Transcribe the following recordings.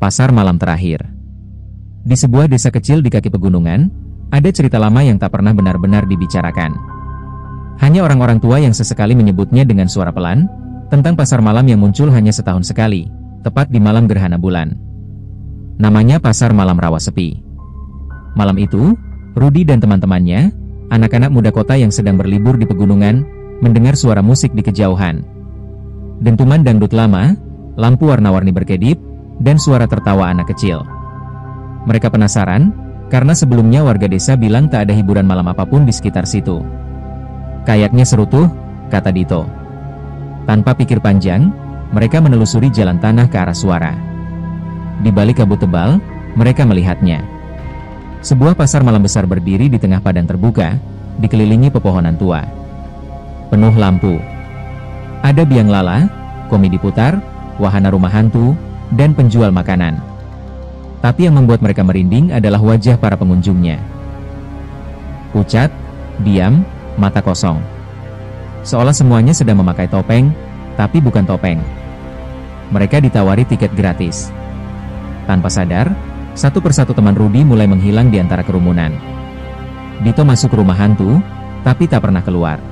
Pasar malam terakhir. Di sebuah desa kecil di kaki pegunungan, ada cerita lama yang tak pernah benar-benar dibicarakan. Hanya orang-orang tua yang sesekali menyebutnya dengan suara pelan, tentang pasar malam yang muncul hanya setahun sekali, tepat di malam gerhana bulan. Namanya Pasar Malam Rawa Sepi. Malam itu, Rudi dan teman-temannya, anak-anak muda kota yang sedang berlibur di pegunungan, mendengar suara musik di kejauhan. Dentuman dangdut lama, lampu warna-warni berkedip, dan suara tertawa anak kecil. Mereka penasaran, karena sebelumnya warga desa bilang tak ada hiburan malam apapun di sekitar situ. Kayaknya seru tuh, kata Dito. Tanpa pikir panjang, mereka menelusuri jalan tanah ke arah suara. Di balik kabut tebal, mereka melihatnya. Sebuah pasar malam besar berdiri di tengah padang terbuka, dikelilingi pepohonan tua. Penuh lampu. Ada biang lala, komedi putar, wahana rumah hantu, dan penjual makanan. Tapi yang membuat mereka merinding adalah wajah para pengunjungnya. Pucat, diam, mata kosong. Seolah semuanya sedang memakai topeng, tapi bukan topeng. Mereka ditawari tiket gratis. Tanpa sadar, satu persatu teman Rudi mulai menghilang di antara kerumunan. Dito masuk ke rumah hantu, tapi tak pernah keluar.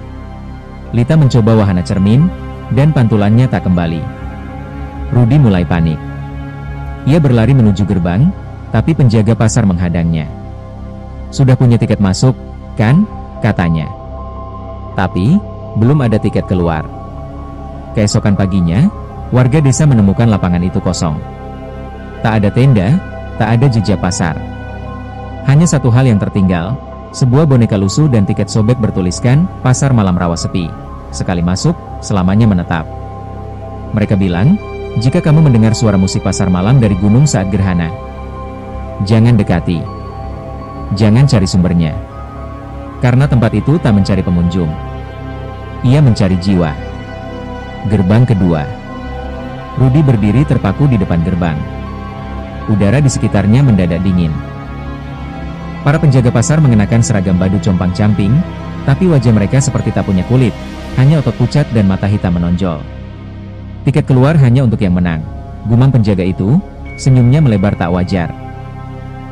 Lita mencoba wahana cermin, dan pantulannya tak kembali. Rudi mulai panik. Ia berlari menuju gerbang, tapi penjaga pasar menghadangnya. Sudah punya tiket masuk, kan? Katanya. Tapi, belum ada tiket keluar. Keesokan paginya, warga desa menemukan lapangan itu kosong. Tak ada tenda, tak ada jejak pasar. Hanya satu hal yang tertinggal, sebuah boneka lusuh dan tiket sobek bertuliskan, Pasar Malam Rawa Sepi. Sekali masuk, selamanya menetap. Mereka bilang, jika kamu mendengar suara musik pasar malam dari gunung saat gerhana, jangan dekati. Jangan cari sumbernya. Karena tempat itu tak mencari pengunjung. Ia mencari jiwa. Gerbang kedua. Rudi berdiri terpaku di depan gerbang. Udara di sekitarnya mendadak dingin. Para penjaga pasar mengenakan seragam badu compang-camping, tapi wajah mereka seperti tak punya kulit, hanya otot pucat dan mata hitam menonjol. Tiket keluar hanya untuk yang menang, gumam penjaga itu, senyumnya melebar tak wajar.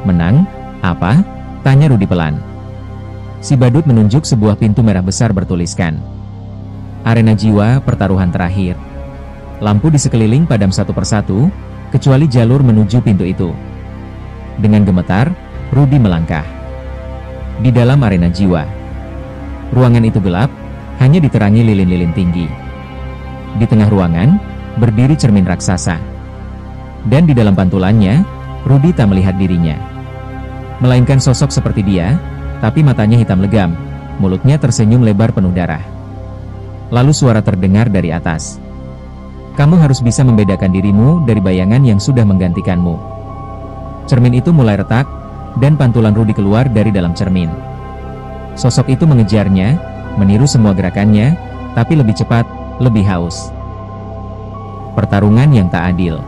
Menang? Apa? Tanya Rudi pelan. Si badut menunjuk sebuah pintu merah besar bertuliskan, Arena Jiwa, pertaruhan terakhir. Lampu di sekeliling padam satu persatu, kecuali jalur menuju pintu itu. Dengan gemetar, Rudi melangkah. Di dalam arena jiwa. Ruangan itu gelap, hanya diterangi lilin-lilin tinggi. Di tengah ruangan, berdiri cermin raksasa. Dan di dalam pantulannya, Rudi tak melihat dirinya. Melainkan sosok seperti dia, tapi matanya hitam legam, mulutnya tersenyum lebar penuh darah. Lalu suara terdengar dari atas. Kamu harus bisa membedakan dirimu dari bayangan yang sudah menggantikanmu. Cermin itu mulai retak, dan pantulan Rudi keluar dari dalam cermin. Sosok itu mengejarnya, meniru semua gerakannya, tapi lebih cepat, lebih haus. Pertarungan yang tak adil.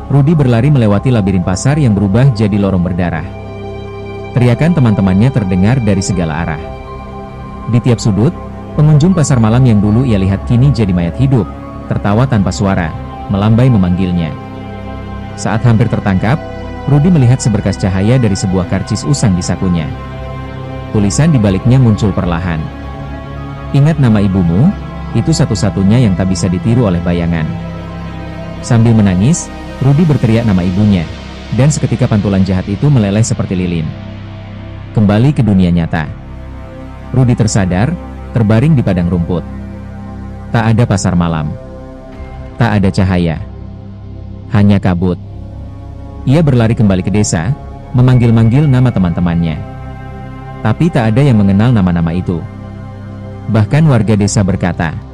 Rudi berlari melewati labirin pasar yang berubah jadi lorong berdarah. Teriakan teman-temannya terdengar dari segala arah. Di tiap sudut, pengunjung pasar malam yang dulu ia lihat kini jadi mayat hidup, tertawa tanpa suara, melambai memanggilnya. Saat hampir tertangkap, Rudi melihat seberkas cahaya dari sebuah karcis usang di sakunya. Tulisan di baliknya muncul perlahan. Ingat nama ibumu, itu satu-satunya yang tak bisa ditiru oleh bayangan. Sambil menangis, Rudi berteriak nama ibunya, dan seketika pantulan jahat itu meleleh seperti lilin. Kembali ke dunia nyata. Rudi tersadar, terbaring di padang rumput. Tak ada pasar malam. Tak ada cahaya. Hanya kabut. Ia berlari kembali ke desa, memanggil-manggil nama teman-temannya. Tapi tak ada yang mengenal nama-nama itu. Bahkan warga desa berkata,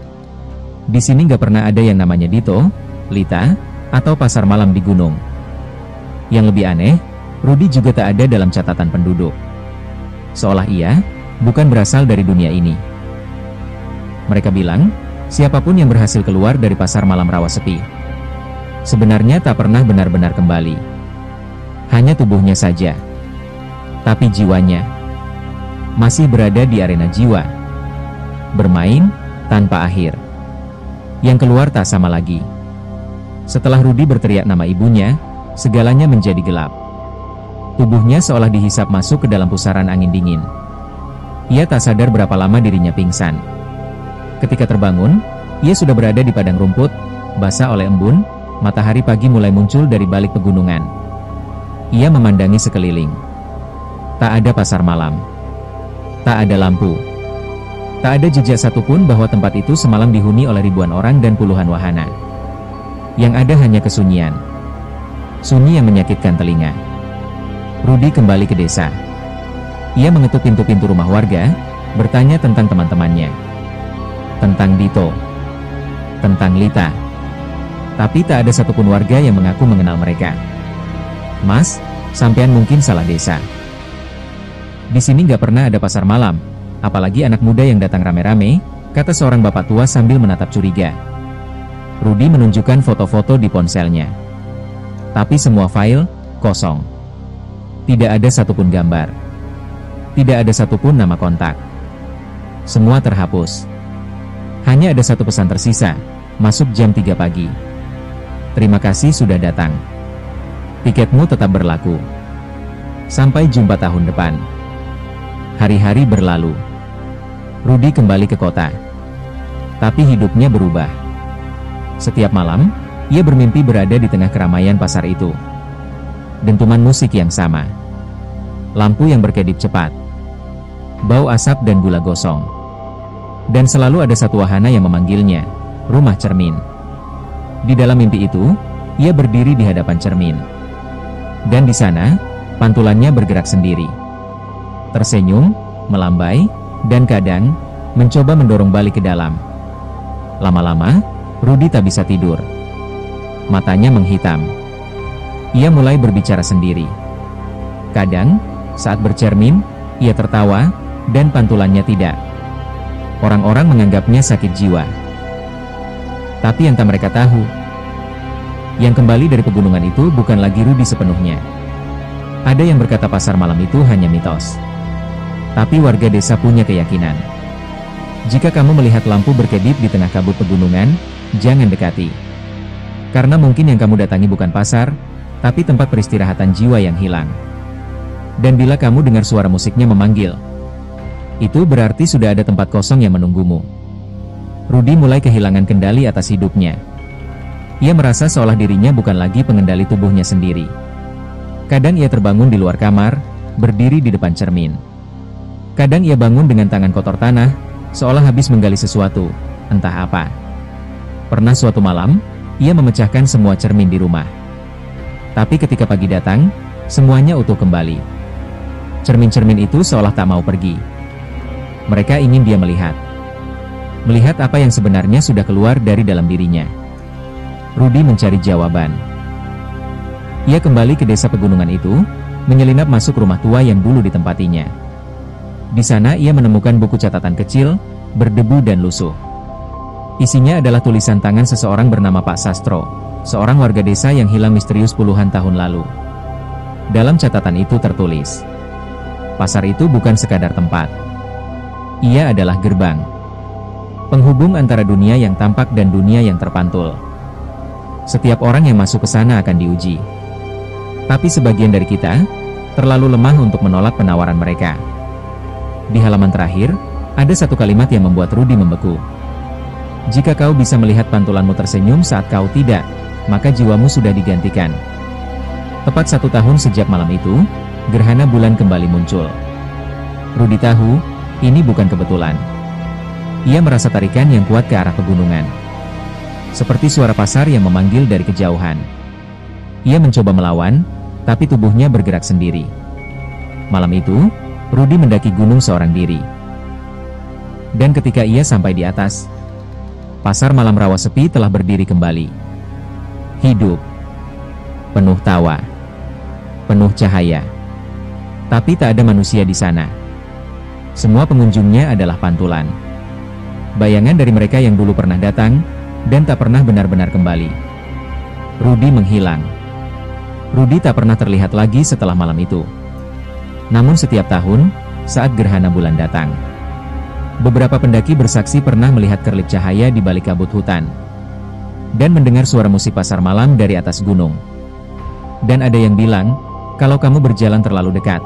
di sini gak pernah ada yang namanya Dito, Lita, atau pasar malam di gunung. Yang lebih aneh, Rudi juga tak ada dalam catatan penduduk. Seolah ia bukan berasal dari dunia ini. Mereka bilang, siapapun yang berhasil keluar dari pasar malam Rawa Sepi, sebenarnya tak pernah benar-benar kembali. Hanya tubuhnya saja. Tapi jiwanya masih berada di arena jiwa. Bermain tanpa akhir. Yang keluar tak sama lagi. Setelah Rudi berteriak nama ibunya, segalanya menjadi gelap. Tubuhnya seolah dihisap masuk ke dalam pusaran angin dingin. Ia tak sadar berapa lama dirinya pingsan. Ketika terbangun, ia sudah berada di padang rumput, basah oleh embun. Matahari pagi mulai muncul dari balik pegunungan. Ia memandangi sekeliling. Tak ada pasar malam. Tak ada lampu. Tak ada jejak satupun bahwa tempat itu semalam dihuni oleh ribuan orang dan puluhan wahana. Yang ada hanya kesunyian. Sunyi yang menyakitkan telinga. Rudi kembali ke desa. Ia mengetuk pintu-pintu rumah warga, bertanya tentang teman-temannya. Tentang Dito. Tentang Lita. Tapi tak ada satupun warga yang mengaku mengenal mereka. Mas, sampean mungkin salah desa. Di sini nggak pernah ada pasar malam, apalagi anak muda yang datang rame-rame, kata seorang bapak tua sambil menatap curiga. Rudi menunjukkan foto-foto di ponselnya. Tapi semua file, kosong. Tidak ada satupun gambar. Tidak ada satupun nama kontak. Semua terhapus. Hanya ada satu pesan tersisa, masuk jam 3 pagi. Terima kasih sudah datang. Tiketmu tetap berlaku. Sampai jumpa tahun depan. Hari-hari berlalu. Rudi kembali ke kota. Tapi hidupnya berubah. Setiap malam, ia bermimpi berada di tengah keramaian pasar itu. Dentuman musik yang sama. Lampu yang berkedip cepat. Bau asap dan gula gosong. Dan selalu ada satu wahana yang memanggilnya, rumah cermin. Di dalam mimpi itu, ia berdiri di hadapan cermin. Dan di sana, pantulannya bergerak sendiri. Tersenyum, melambai, dan kadang, mencoba mendorong balik ke dalam. Lama-lama, Rudi tak bisa tidur. Matanya menghitam. Ia mulai berbicara sendiri. Kadang, saat bercermin, ia tertawa, dan pantulannya tidak. Orang-orang menganggapnya sakit jiwa. Tapi yang tak mereka tahu, yang kembali dari pegunungan itu bukan lagi Rudi sepenuhnya. Ada yang berkata pasar malam itu hanya mitos. Tapi warga desa punya keyakinan. Jika kamu melihat lampu berkedip di tengah kabut pegunungan, jangan dekati. Karena mungkin yang kamu datangi bukan pasar, tapi tempat peristirahatan jiwa yang hilang. Dan bila kamu dengar suara musiknya memanggil, itu berarti sudah ada tempat kosong yang menunggumu. Rudi mulai kehilangan kendali atas hidupnya. Ia merasa seolah dirinya bukan lagi pengendali tubuhnya sendiri. Kadang ia terbangun di luar kamar, berdiri di depan cermin. Kadang ia bangun dengan tangan kotor tanah, seolah habis menggali sesuatu, entah apa. Pernah suatu malam, ia memecahkan semua cermin di rumah. Tapi ketika pagi datang, semuanya utuh kembali. Cermin-cermin itu seolah tak mau pergi. Mereka ingin dia melihat. Melihat apa yang sebenarnya sudah keluar dari dalam dirinya. Rudi mencari jawaban. Ia kembali ke desa pegunungan itu, menyelinap masuk rumah tua yang dulu ditempatinya. Di sana ia menemukan buku catatan kecil, berdebu dan lusuh. Isinya adalah tulisan tangan seseorang bernama Pak Sastro, seorang warga desa yang hilang misterius puluhan tahun lalu. Dalam catatan itu tertulis, pasar itu bukan sekadar tempat. Ia adalah gerbang. Penghubung antara dunia yang tampak dan dunia yang terpantul. Setiap orang yang masuk ke sana akan diuji. Tapi sebagian dari kita, terlalu lemah untuk menolak penawaran mereka. Di halaman terakhir, ada satu kalimat yang membuat Rudi membeku. Jika kau bisa melihat pantulanmu tersenyum saat kau tidak, maka jiwamu sudah digantikan. Tepat 1 tahun sejak malam itu, gerhana bulan kembali muncul. Rudi tahu, ini bukan kebetulan. Ia merasa tarikan yang kuat ke arah pegunungan. Seperti suara pasar yang memanggil dari kejauhan. Ia mencoba melawan, tapi tubuhnya bergerak sendiri. Malam itu, Rudi mendaki gunung seorang diri. Dan ketika ia sampai di atas, pasar malam rawa sepi telah berdiri kembali. Hidup. Penuh tawa. Penuh cahaya. Tapi tak ada manusia di sana. Semua pengunjungnya adalah pantulan. Bayangan dari mereka yang dulu pernah datang, dan tak pernah benar-benar kembali. Rudi menghilang. Rudi tak pernah terlihat lagi setelah malam itu. Namun setiap tahun, saat gerhana bulan datang, beberapa pendaki bersaksi pernah melihat kerlip cahaya di balik kabut hutan, dan mendengar suara musik pasar malam dari atas gunung. Dan ada yang bilang, kalau kamu berjalan terlalu dekat,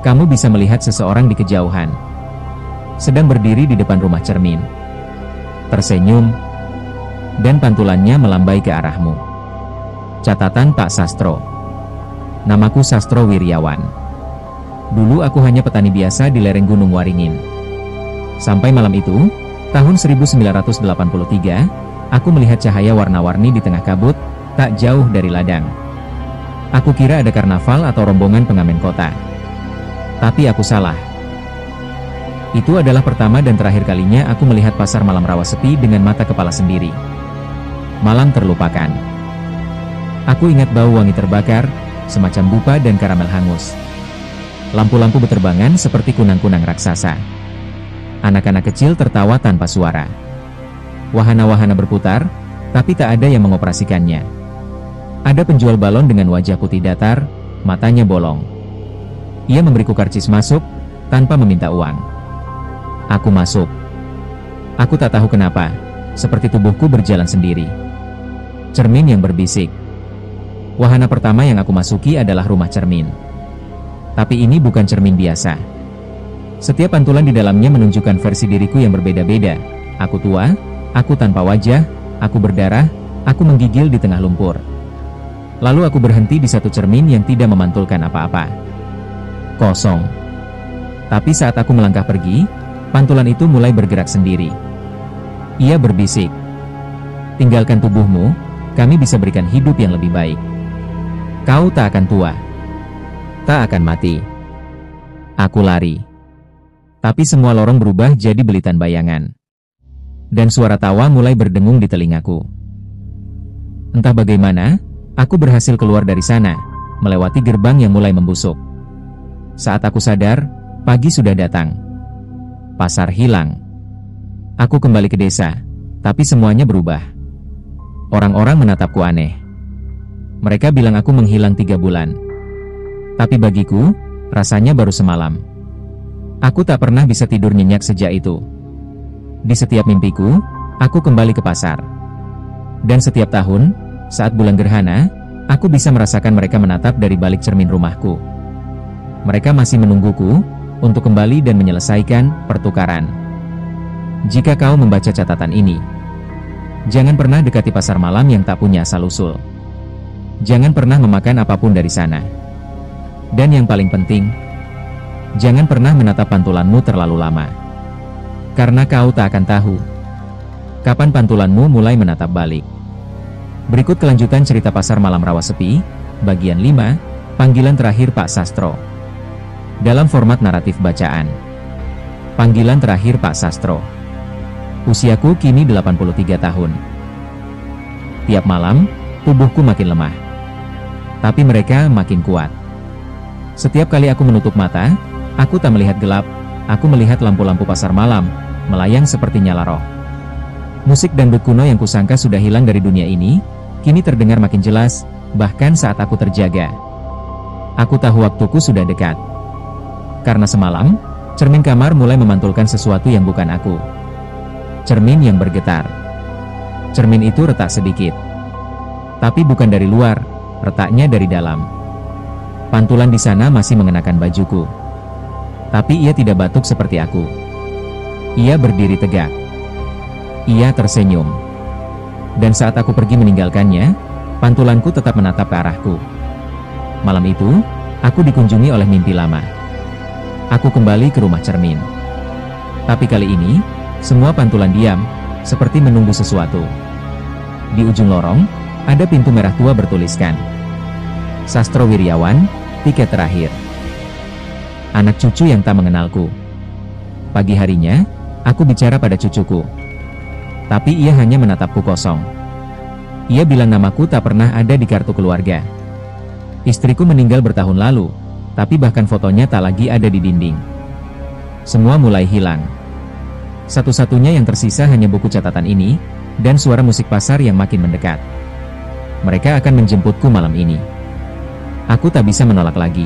kamu bisa melihat seseorang di kejauhan, sedang berdiri di depan rumah cermin, tersenyum, dan pantulannya melambai ke arahmu. Catatan Pak Sastro. Namaku Sastro Wiryawan. Dulu aku hanya petani biasa di lereng Gunung Waringin. Sampai malam itu, tahun 1983, aku melihat cahaya warna-warni di tengah kabut, tak jauh dari ladang. Aku kira ada karnaval atau rombongan pengamen kota. Tapi aku salah. Itu adalah pertama dan terakhir kalinya aku melihat pasar malam rawa sepi dengan mata kepala sendiri. Malam terlupakan. Aku ingat bau wangi terbakar, semacam bupa dan karamel hangus. Lampu-lampu berterbangan seperti kunang-kunang raksasa. Anak-anak kecil tertawa tanpa suara. Wahana-wahana berputar, tapi tak ada yang mengoperasikannya. Ada penjual balon dengan wajah putih datar, matanya bolong. Ia memberiku karcis masuk, tanpa meminta uang. Aku masuk. Aku tak tahu kenapa, seperti tubuhku berjalan sendiri. Cermin yang berbisik. Wahana pertama yang aku masuki adalah rumah cermin. Tapi ini bukan cermin biasa. Setiap pantulan di dalamnya menunjukkan versi diriku yang berbeda-beda. Aku tua, aku tanpa wajah, aku berdarah, aku menggigil di tengah lumpur. Lalu aku berhenti di satu cermin yang tidak memantulkan apa-apa. Kosong. Tapi saat aku melangkah pergi, pantulan itu mulai bergerak sendiri. Ia berbisik, "Tinggalkan tubuhmu, kami bisa berikan hidup yang lebih baik. Kau tak akan tua, tak akan mati." Aku lari. Tapi semua lorong berubah jadi belitan bayangan. Dan suara tawa mulai berdengung di telingaku. Entah bagaimana, aku berhasil keluar dari sana, melewati gerbang yang mulai membusuk. Saat aku sadar, pagi sudah datang. Pasar hilang. Aku kembali ke desa, tapi semuanya berubah. Orang-orang menatapku aneh. Mereka bilang aku menghilang 3 bulan. Tapi bagiku, rasanya baru semalam. Aku tak pernah bisa tidur nyenyak sejak itu. Di setiap mimpiku, aku kembali ke pasar. Dan setiap tahun, saat bulan gerhana, aku bisa merasakan mereka menatap dari balik cermin rumahku. Mereka masih menungguku untuk kembali dan menyelesaikan pertukaran. Jika kau membaca catatan ini, jangan pernah dekati pasar malam yang tak punya asal-usul. Jangan pernah memakan apapun dari sana. Dan yang paling penting, jangan pernah menatap pantulanmu terlalu lama. Karena kau tak akan tahu kapan pantulanmu mulai menatap balik. Berikut kelanjutan cerita pasar malam rawa sepi, bagian 5, panggilan terakhir Pak Sastro. Dalam format naratif bacaan. Panggilan terakhir Pak Sastro. Usiaku kini 83 tahun. Tiap malam, tubuhku makin lemah. Tapi mereka makin kuat. Setiap kali aku menutup mata, aku tak melihat gelap, aku melihat lampu-lampu pasar malam, melayang seperti nyala roh. Musik dangdut kuno yang kusangka sudah hilang dari dunia ini, kini terdengar makin jelas, bahkan saat aku terjaga. Aku tahu waktuku sudah dekat. Karena semalam, cermin kamar mulai memantulkan sesuatu yang bukan aku. Cermin yang bergetar. Cermin itu retak sedikit. Tapi bukan dari luar, retaknya dari dalam. Pantulan di sana masih mengenakan bajuku. Tapi ia tidak batuk seperti aku. Ia berdiri tegak. Ia tersenyum. Dan saat aku pergi meninggalkannya, pantulanku tetap menatap ke arahku. Malam itu, aku dikunjungi oleh mimpi lama. Aku kembali ke rumah cermin. Tapi kali ini, semua pantulan diam, seperti menunggu sesuatu. Di ujung lorong, ada pintu merah tua bertuliskan, Sastro Wiryawan, tiket terakhir. Anak cucu yang tak mengenalku. Pagi harinya, aku bicara pada cucuku. Tapi ia hanya menatapku kosong. Ia bilang namaku tak pernah ada di kartu keluarga. Istriku meninggal bertahun lalu, tapi bahkan fotonya tak lagi ada di dinding. Semua mulai hilang. Satu-satunya yang tersisa hanya buku catatan ini, dan suara musik pasar yang makin mendekat. Mereka akan menjemputku malam ini. Aku tak bisa menolak lagi.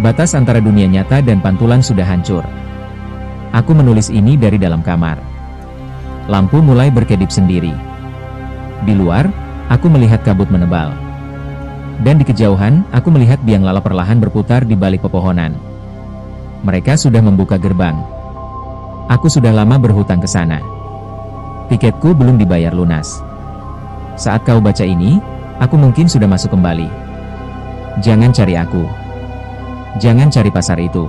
Batas antara dunia nyata dan pantulan sudah hancur. Aku menulis ini dari dalam kamar. Lampu mulai berkedip sendiri. Di luar, aku melihat kabut menebal. Dan di kejauhan, aku melihat biang lala perlahan berputar di balik pepohonan. Mereka sudah membuka gerbang. Aku sudah lama berhutang ke sana. Tiketku belum dibayar lunas. Saat kau baca ini, aku mungkin sudah masuk kembali. Jangan cari aku. Jangan cari pasar itu.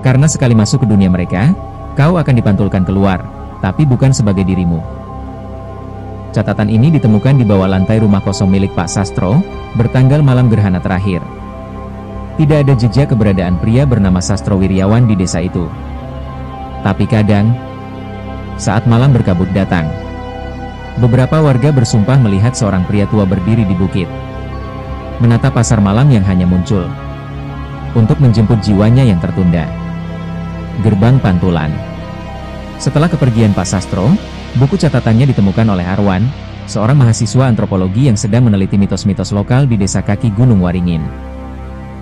Karena sekali masuk ke dunia mereka, kau akan dipantulkan keluar, tapi bukan sebagai dirimu. Catatan ini ditemukan di bawah lantai rumah kosong milik Pak Sastro, bertanggal malam gerhana terakhir. Tidak ada jejak keberadaan pria bernama Sastro Wiryawan di desa itu. Tapi kadang, saat malam berkabut datang, beberapa warga bersumpah melihat seorang pria tua berdiri di bukit, menatap pasar malam yang hanya muncul untuk menjemput jiwanya yang tertunda. Gerbang Pantulan. Setelah kepergian Pak Sastro, buku catatannya ditemukan oleh Arwan, seorang mahasiswa antropologi yang sedang meneliti mitos-mitos lokal di desa kaki Gunung Waringin.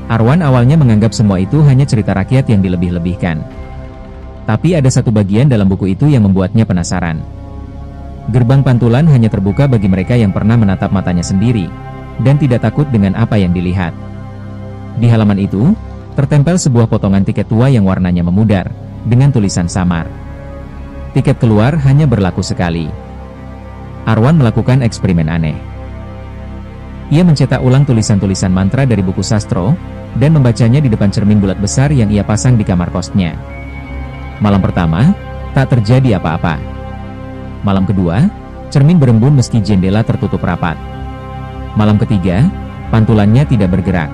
Arwan awalnya menganggap semua itu hanya cerita rakyat yang dilebih-lebihkan. Tapi ada satu bagian dalam buku itu yang membuatnya penasaran. Gerbang Pantulan hanya terbuka bagi mereka yang pernah menatap matanya sendiri, dan tidak takut dengan apa yang dilihat. Di halaman itu, tertempel sebuah potongan tiket tua yang warnanya memudar, dengan tulisan samar. Tiket keluar hanya berlaku sekali. Arwan melakukan eksperimen aneh. Ia mencetak ulang tulisan-tulisan mantra dari buku sastro, dan membacanya di depan cermin bulat besar yang ia pasang di kamar kosnya. Malam pertama, tak terjadi apa-apa. Malam kedua, cermin berembun meski jendela tertutup rapat. Malam ketiga, pantulannya tidak bergerak.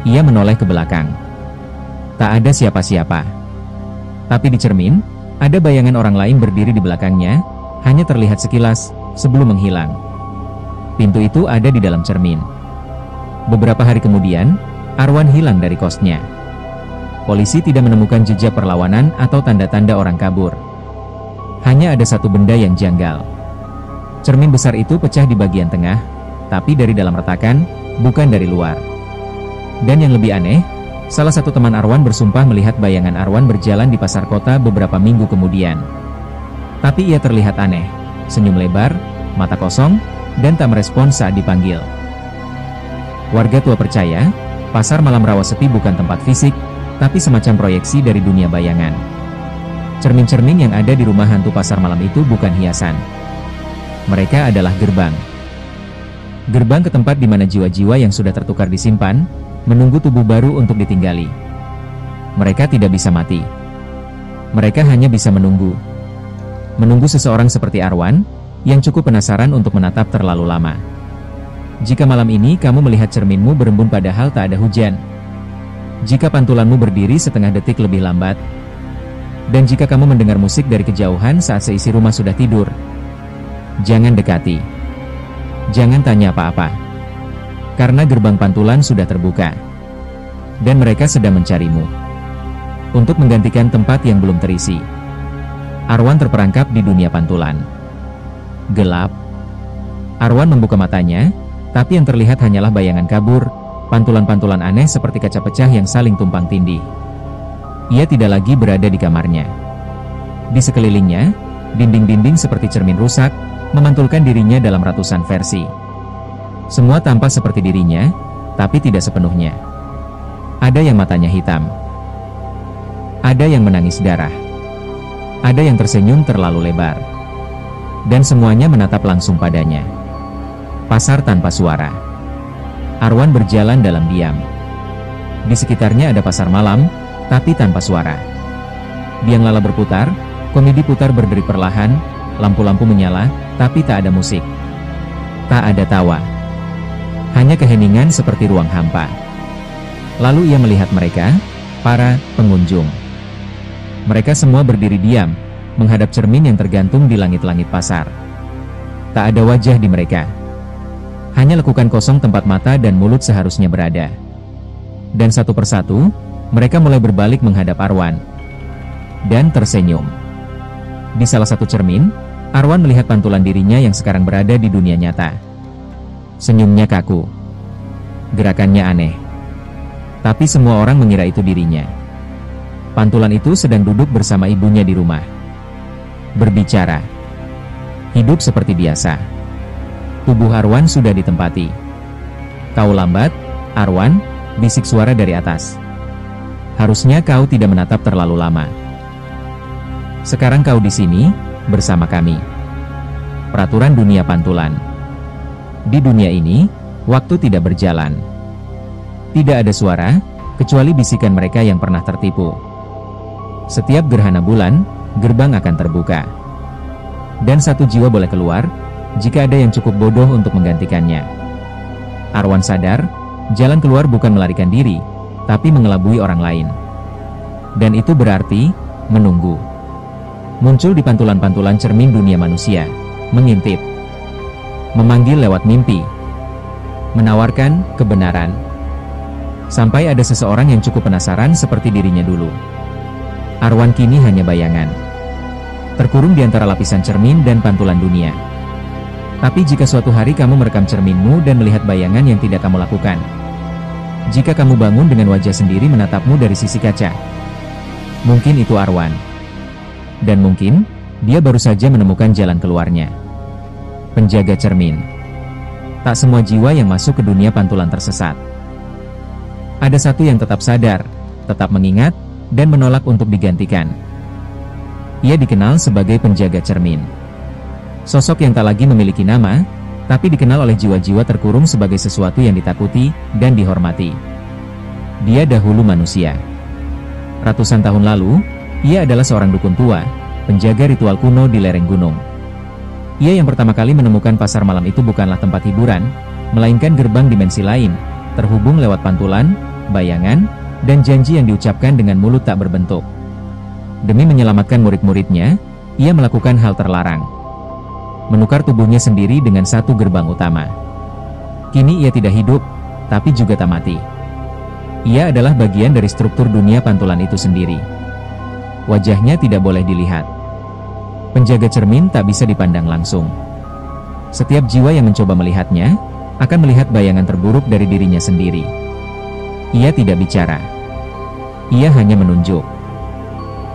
Ia menoleh ke belakang. Tak ada siapa-siapa. Tapi di cermin, ada bayangan orang lain berdiri di belakangnya, hanya terlihat sekilas, sebelum menghilang. Pintu itu ada di dalam cermin. Beberapa hari kemudian, Arwan hilang dari kosnya. Polisi tidak menemukan jejak perlawanan atau tanda-tanda orang kabur. Hanya ada satu benda yang janggal. Cermin besar itu pecah di bagian tengah, tapi dari dalam retakan, bukan dari luar. Dan yang lebih aneh, salah satu teman Arwan bersumpah melihat bayangan Arwan berjalan di pasar kota beberapa minggu kemudian. Tapi ia terlihat aneh, senyum lebar, mata kosong, dan tak merespons saat dipanggil. Warga tua percaya, pasar malam Rawaseti bukan tempat fisik, tapi semacam proyeksi dari dunia bayangan. Cermin-cermin yang ada di rumah hantu pasar malam itu bukan hiasan. Mereka adalah gerbang. Gerbang ke tempat di mana jiwa-jiwa yang sudah tertukar disimpan, menunggu tubuh baru untuk ditinggali. Mereka tidak bisa mati. Mereka hanya bisa menunggu. Menunggu seseorang seperti Arwan, yang cukup penasaran untuk menatap terlalu lama. Jika malam ini kamu melihat cerminmu berembun padahal tak ada hujan. Jika pantulanmu berdiri setengah detik lebih lambat. Dan jika kamu mendengar musik dari kejauhan saat seisi rumah sudah tidur. Jangan dekati. Jangan tanya apa-apa. Karena gerbang pantulan sudah terbuka. Dan mereka sedang mencarimu. Untuk menggantikan tempat yang belum terisi. Arwan terperangkap di dunia pantulan. Gelap. Arwan membuka matanya, tapi yang terlihat hanyalah bayangan kabur, pantulan-pantulan aneh seperti kaca pecah yang saling tumpang tindih. Ia tidak lagi berada di kamarnya. Di sekelilingnya, dinding-dinding seperti cermin rusak, memantulkan dirinya dalam ratusan versi. Semua tampak seperti dirinya, tapi tidak sepenuhnya. Ada yang matanya hitam. Ada yang menangis darah. Ada yang tersenyum terlalu lebar. Dan semuanya menatap langsung padanya. Pasar tanpa suara. Arwan berjalan dalam diam. Di sekitarnya ada pasar malam, tapi tanpa suara. Biang lala berputar, komedi putar berderi perlahan, lampu-lampu menyala, tapi tak ada musik. Tak ada tawa. Hanya keheningan seperti ruang hampa. Lalu ia melihat mereka, para pengunjung. Mereka semua berdiri diam, menghadap cermin yang tergantung di langit-langit pasar. Tak ada wajah di mereka. Hanya lekukan kosong tempat mata dan mulut seharusnya berada. Dan satu persatu, mereka mulai berbalik menghadap Arwan. Dan tersenyum. Di salah satu cermin, Arwan melihat pantulan dirinya yang sekarang berada di dunia nyata. Senyumnya kaku. Gerakannya aneh. Tapi semua orang mengira itu dirinya. Pantulan itu sedang duduk bersama ibunya di rumah. Berbicara. Hidup seperti biasa. Tubuh Arwan sudah ditempati. Kau lambat, Arwan, bisik suara dari atas. Harusnya kau tidak menatap terlalu lama. Sekarang kau di sini, bersama kami. Peraturan dunia pantulan. Di dunia ini, waktu tidak berjalan. Tidak ada suara, kecuali bisikan mereka yang pernah tertipu. Setiap gerhana bulan, gerbang akan terbuka. Dan satu jiwa boleh keluar, jika ada yang cukup bodoh untuk menggantikannya. Arwan sadar, jalan keluar bukan melarikan diri, tapi mengelabui orang lain. Dan itu berarti, menunggu. Muncul di pantulan-pantulan cermin dunia manusia, mengintip. Memanggil lewat mimpi. Menawarkan kebenaran. Sampai ada seseorang yang cukup penasaran seperti dirinya dulu. Arwan kini hanya bayangan. Terkurung di antara lapisan cermin dan pantulan dunia. Tapi jika suatu hari kamu merekam cerminmu dan melihat bayangan yang tidak kamu lakukan. Jika kamu bangun dengan wajah sendiri menatapmu dari sisi kaca. Mungkin itu Arwan. Dan mungkin, dia baru saja menemukan jalan keluarnya. Penjaga cermin. Tak semua jiwa yang masuk ke dunia pantulan tersesat. Ada satu yang tetap sadar, tetap mengingat, dan menolak untuk digantikan. Ia dikenal sebagai penjaga cermin. Sosok yang tak lagi memiliki nama, tapi dikenal oleh jiwa-jiwa terkurung sebagai sesuatu yang ditakuti dan dihormati. Dia dahulu manusia. Ratusan tahun lalu, ia adalah seorang dukun tua, penjaga ritual kuno di lereng gunung. Ia yang pertama kali menemukan pasar malam itu bukanlah tempat hiburan, melainkan gerbang dimensi lain, terhubung lewat pantulan, bayangan, dan janji yang diucapkan dengan mulut tak berbentuk. Demi menyelamatkan murid-muridnya, ia melakukan hal terlarang. Menukar tubuhnya sendiri dengan satu gerbang utama. Kini ia tidak hidup, tapi juga tak mati. Ia adalah bagian dari struktur dunia pantulan itu sendiri. Wajahnya tidak boleh dilihat. Penjaga cermin tak bisa dipandang langsung. Setiap jiwa yang mencoba melihatnya, akan melihat bayangan terburuk dari dirinya sendiri. Ia tidak bicara. Ia hanya menunjuk.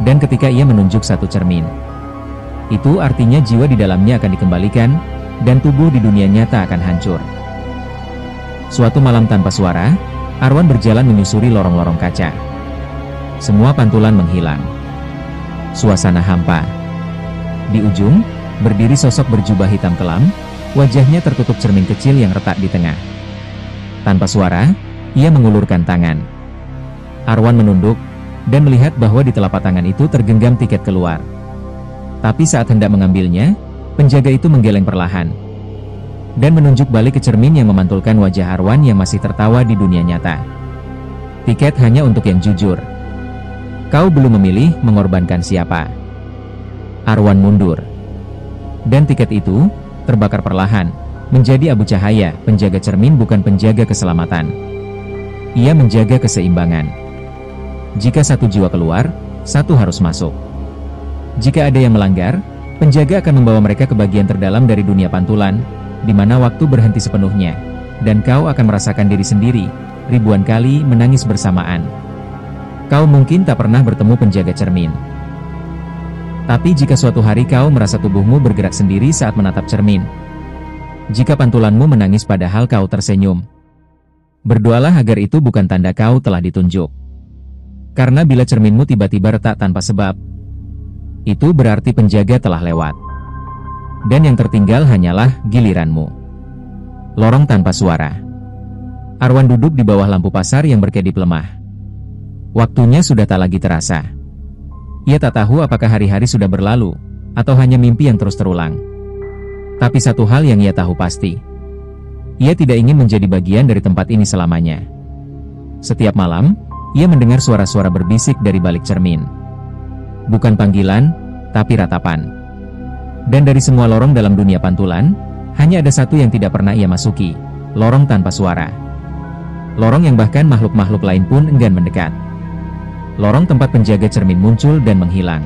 Dan ketika ia menunjuk satu cermin, itu artinya jiwa di dalamnya akan dikembalikan, dan tubuh di dunia nyata akan hancur. Suatu malam tanpa suara, Arwan berjalan menyusuri lorong-lorong kaca. Semua pantulan menghilang. Suasana hampa. Di ujung, berdiri sosok berjubah hitam kelam, wajahnya tertutup cermin kecil yang retak di tengah. Tanpa suara, ia mengulurkan tangan. Arwan menunduk, dan melihat bahwa di telapak tangan itu tergenggam tiket keluar. Tapi saat hendak mengambilnya, penjaga itu menggeleng perlahan. Dan menunjuk balik ke cermin yang memantulkan wajah Arwan yang masih tertawa di dunia nyata. Tiket hanya untuk yang jujur. Kau belum memilih mengorbankan siapa. Arwan mundur. Dan tiket itu, terbakar perlahan, menjadi abu cahaya. Penjaga cermin bukan penjaga keselamatan. Ia menjaga keseimbangan. Jika satu jiwa keluar, satu harus masuk. Jika ada yang melanggar, penjaga akan membawa mereka ke bagian terdalam dari dunia pantulan, di mana waktu berhenti sepenuhnya, dan kau akan merasakan diri sendiri, ribuan kali menangis bersamaan. Kau mungkin tak pernah bertemu penjaga cermin. Tapi jika suatu hari kau merasa tubuhmu bergerak sendiri saat menatap cermin, jika pantulanmu menangis padahal kau tersenyum, berdoalah agar itu bukan tanda kau telah ditunjuk. Karena bila cerminmu tiba-tiba retak tanpa sebab, itu berarti penjaga telah lewat. Dan yang tertinggal hanyalah giliranmu. Lorong tanpa suara. Arwan duduk di bawah lampu pasar yang berkedip lemah. Waktunya sudah tak lagi terasa. Ia tak tahu apakah hari-hari sudah berlalu, atau hanya mimpi yang terus terulang. Tapi satu hal yang ia tahu pasti. Ia tidak ingin menjadi bagian dari tempat ini selamanya. Setiap malam, ia mendengar suara-suara berbisik dari balik cermin. Bukan panggilan, tapi ratapan. Dan dari semua lorong dalam dunia pantulan, hanya ada satu yang tidak pernah ia masuki, lorong tanpa suara. Lorong yang bahkan makhluk-makhluk lain pun enggan mendekat. Lorong tempat penjaga cermin muncul dan menghilang.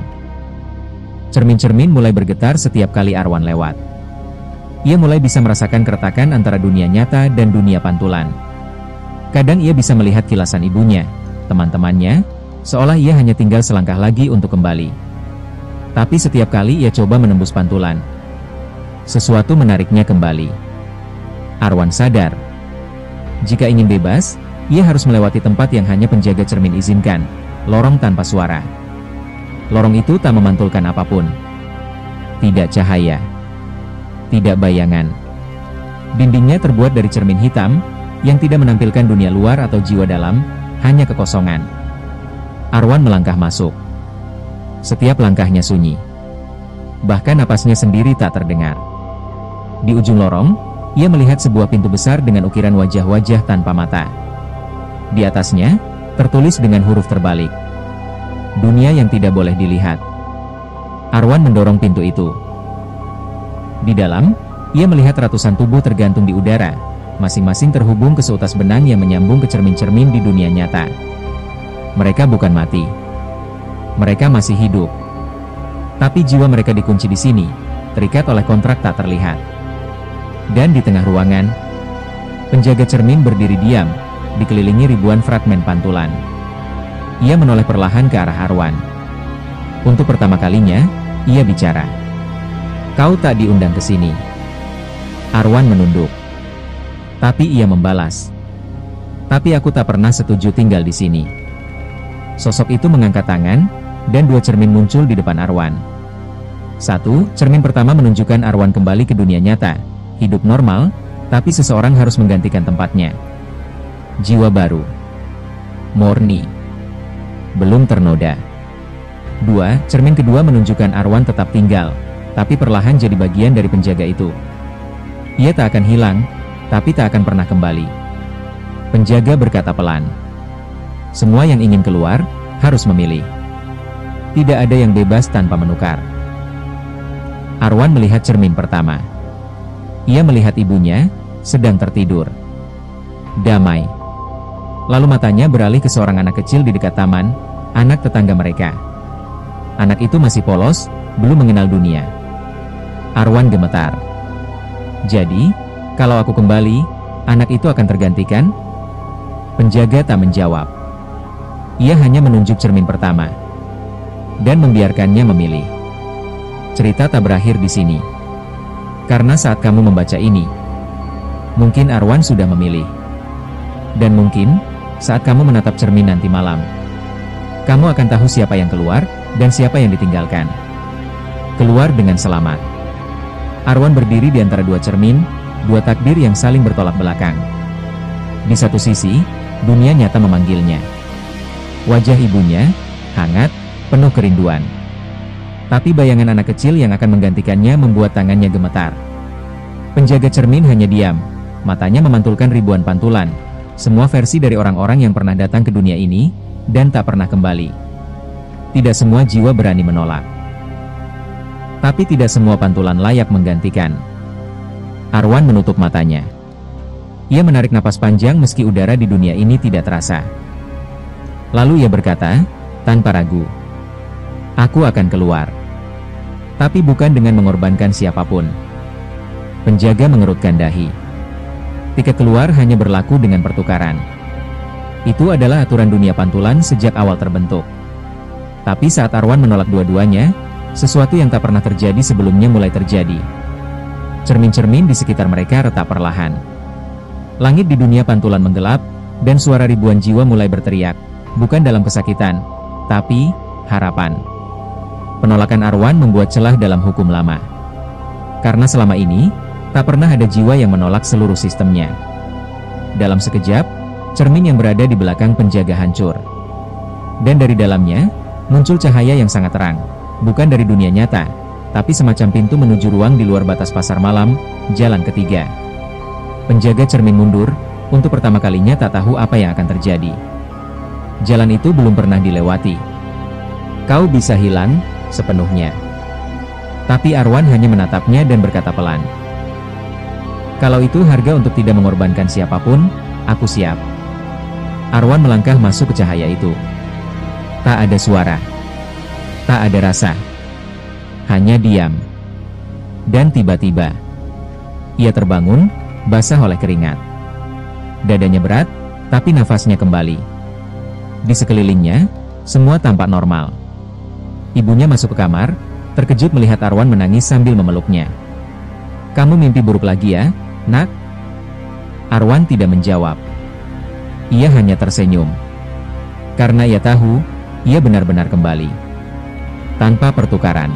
Cermin-cermin mulai bergetar setiap kali Arwan lewat. Ia mulai bisa merasakan keretakan antara dunia nyata dan dunia pantulan. Kadang ia bisa melihat kilasan ibunya, teman-temannya, seolah ia hanya tinggal selangkah lagi untuk kembali. Tapi setiap kali ia coba menembus pantulan, sesuatu menariknya kembali. Arwan sadar. Jika ingin bebas, ia harus melewati tempat yang hanya penjaga cermin izinkan, lorong tanpa suara. Lorong itu tak memantulkan apapun. Tidak cahaya. Tidak bayangan. Dindingnya terbuat dari cermin hitam, yang tidak menampilkan dunia luar atau jiwa dalam, hanya kekosongan. Arwan melangkah masuk. Setiap langkahnya sunyi. Bahkan napasnya sendiri tak terdengar. Di ujung lorong, ia melihat sebuah pintu besar dengan ukiran wajah-wajah tanpa mata. Di atasnya, tertulis dengan huruf terbalik. Dunia yang tidak boleh dilihat. Arwan mendorong pintu itu. Di dalam, ia melihat ratusan tubuh tergantung di udara, masing-masing terhubung ke seutas benang yang menyambung ke cermin-cermin di dunia nyata. Mereka bukan mati. Mereka masih hidup. Tapi jiwa mereka dikunci di sini, terikat oleh kontrak tak terlihat. Dan di tengah ruangan, penjaga cermin berdiri diam, dikelilingi ribuan fragmen pantulan. Ia menoleh perlahan ke arah Arwan. Untuk pertama kalinya, ia bicara. "Kau tak diundang ke sini." Arwan menunduk. Tapi ia membalas. "Tapi aku tak pernah setuju tinggal di sini." Sosok itu mengangkat tangan, dan dua cermin muncul di depan Arwan. Satu, cermin pertama menunjukkan Arwan kembali ke dunia nyata. Hidup normal, tapi seseorang harus menggantikan tempatnya. Jiwa baru. Murni. Belum ternoda. Dua, cermin kedua menunjukkan Arwan tetap tinggal, tapi perlahan jadi bagian dari penjaga itu. Ia tak akan hilang, tapi tak akan pernah kembali. Penjaga berkata pelan. Semua yang ingin keluar, harus memilih. Tidak ada yang bebas tanpa menukar. Arwan melihat cermin pertama. Ia melihat ibunya, sedang tertidur. Damai. Lalu matanya beralih ke seorang anak kecil di dekat taman, anak tetangga mereka. Anak itu masih polos, belum mengenal dunia. Arwan gemetar. Jadi, kalau aku kembali, anak itu akan tergantikan? Penjaga tak menjawab. Ia hanya menunjuk cermin pertama. Dan membiarkannya memilih. Cerita tak berakhir di sini. Karena saat kamu membaca ini, mungkin Arwan sudah memilih. Dan mungkin, saat kamu menatap cermin nanti malam, kamu akan tahu siapa yang keluar, dan siapa yang ditinggalkan. Keluar dengan selamat. Arwan berdiri di antara dua cermin, dua takdir yang saling bertolak belakang. Di satu sisi, dunia nyata memanggilnya. Wajah ibunya, hangat, penuh kerinduan. Tapi bayangan anak kecil yang akan menggantikannya membuat tangannya gemetar. Penjaga cermin hanya diam, matanya memantulkan ribuan pantulan, semua versi dari orang-orang yang pernah datang ke dunia ini, dan tak pernah kembali. Tidak semua jiwa berani menolak. Tapi tidak semua pantulan layak menggantikan. Arwan menutup matanya. Ia menarik napas panjang meski udara di dunia ini tidak terasa. Lalu ia berkata, tanpa ragu, "Aku akan keluar. Tapi bukan dengan mengorbankan siapapun." Penjaga mengerutkan dahi. Tiket keluar hanya berlaku dengan pertukaran. Itu adalah aturan dunia pantulan sejak awal terbentuk. Tapi saat Arwan menolak dua-duanya, sesuatu yang tak pernah terjadi sebelumnya mulai terjadi. Cermin-cermin di sekitar mereka retak perlahan. Langit di dunia pantulan menggelap, dan suara ribuan jiwa mulai berteriak, bukan dalam kesakitan, tapi harapan. Penolakan Arwan membuat celah dalam hukum lama. Karena selama ini, tak pernah ada jiwa yang menolak seluruh sistemnya. Dalam sekejap, cermin yang berada di belakang penjaga hancur. Dan dari dalamnya, muncul cahaya yang sangat terang, bukan dari dunia nyata, tapi semacam pintu menuju ruang di luar batas pasar malam, jalan ketiga. Penjaga cermin mundur, untuk pertama kalinya tak tahu apa yang akan terjadi. Jalan itu belum pernah dilewati. Kau bisa hilang sepenuhnya. Tapi Arwan hanya menatapnya dan berkata pelan, "Kalau itu harga untuk tidak mengorbankan siapapun, aku siap." Arwan melangkah masuk ke cahaya itu. Tak ada suara. Tak ada rasa. Hanya diam. Dan tiba-tiba, ia terbangun, basah oleh keringat. Dadanya berat, tapi nafasnya kembali. Di sekelilingnya, semua tampak normal. Ibunya masuk ke kamar, terkejut melihat Arwan menangis sambil memeluknya. "Kamu mimpi buruk lagi ya, nak?" Arwan tidak menjawab. Ia hanya tersenyum. Karena ia tahu, ia benar-benar kembali. Tanpa pertukaran.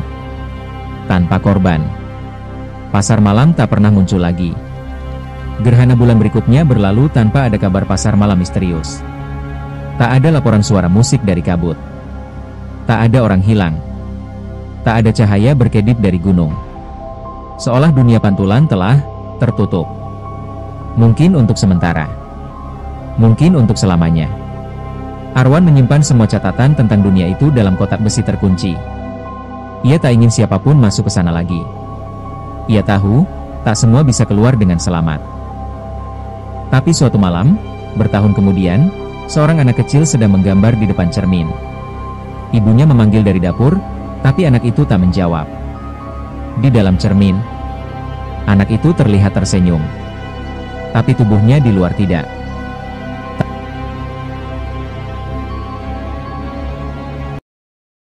Tanpa korban. Pasar malam tak pernah muncul lagi. Gerhana bulan berikutnya berlalu tanpa ada kabar pasar malam misterius. Tak ada laporan suara musik dari kabut. Tak ada orang hilang. Tak ada cahaya berkedip dari gunung. Seolah dunia pantulan telah tertutup. Mungkin untuk sementara. Mungkin untuk selamanya. Arwan menyimpan semua catatan tentang dunia itu dalam kotak besi terkunci. Ia tak ingin siapapun masuk ke sana lagi. Ia tahu, tak semua bisa keluar dengan selamat. Tapi suatu malam, bertahun kemudian, seorang anak kecil sedang menggambar di depan cermin. Ibunya memanggil dari dapur, tapi anak itu tak menjawab. Di dalam cermin, anak itu terlihat tersenyum. Tapi tubuhnya di luar tidak.